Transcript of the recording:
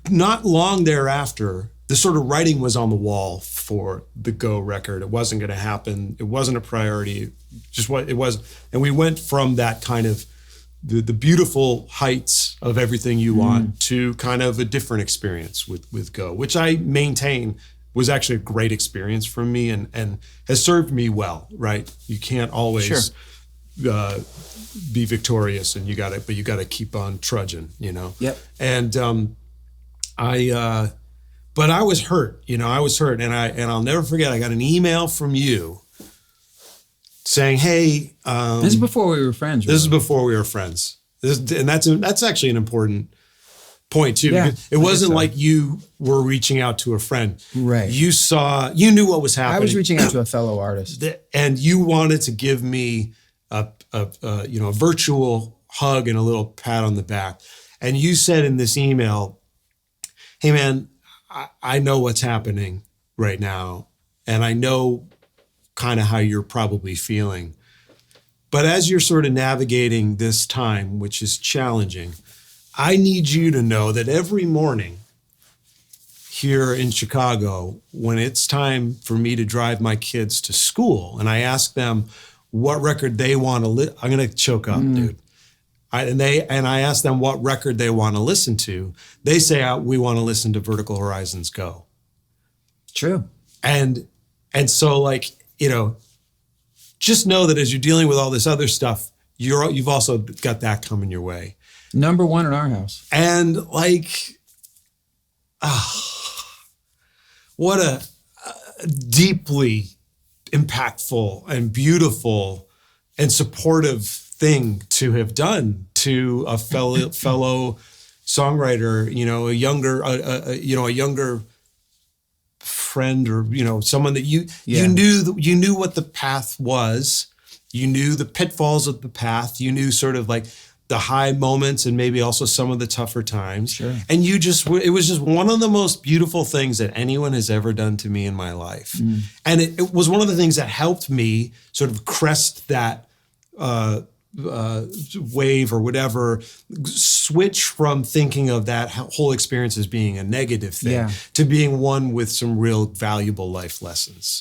not long thereafter, the sort of writing was on the wall for the Go record. It wasn't going to happen. It wasn't a priority. Just what it was. And we went from that kind of the beautiful heights of everything you want to kind of a different experience with Go, which I maintain was actually a great experience for me and has served me well, right? You can't always be victorious, and you gotta keep on trudging, you know? Yep. And but I was hurt, and I'll never forget, I got an email from you saying, hey, this is before we were friends, right? This is before we were friends. And that's actually an important point too. Yeah, because it wasn't like you were reaching out to a friend. Right. You knew what was happening. I was reaching out to a fellow artist. And you wanted to give me a virtual hug and a little pat on the back. And you said in this email, hey man, I know what's happening right now. And I know kind of how you're probably feeling. But as you're sort of navigating this time, which is challenging, I need you to know that every morning here in Chicago, when it's time for me to drive my kids to school, and I ask them what record they want to I'm going to choke up, dude. And I ask them what record they want to listen to. They say, we want to listen to Vertical Horizons Go. True. And so, like, just know that as you're dealing with all this other stuff, you've also got that coming your way. Number one in our house. And like, what a deeply impactful and beautiful and supportive thing to have done to a fellow songwriter, a younger friend, or someone that you knew what the path was. You knew the pitfalls of the path. You knew sort of like the high moments and maybe also some of the tougher times. Sure. And it was just one of the most beautiful things that anyone has ever done to me in my life. And it was one of the things that helped me sort of crest that wave or whatever, switch from thinking of that whole experience as being a negative thing to being one with some real valuable life lessons.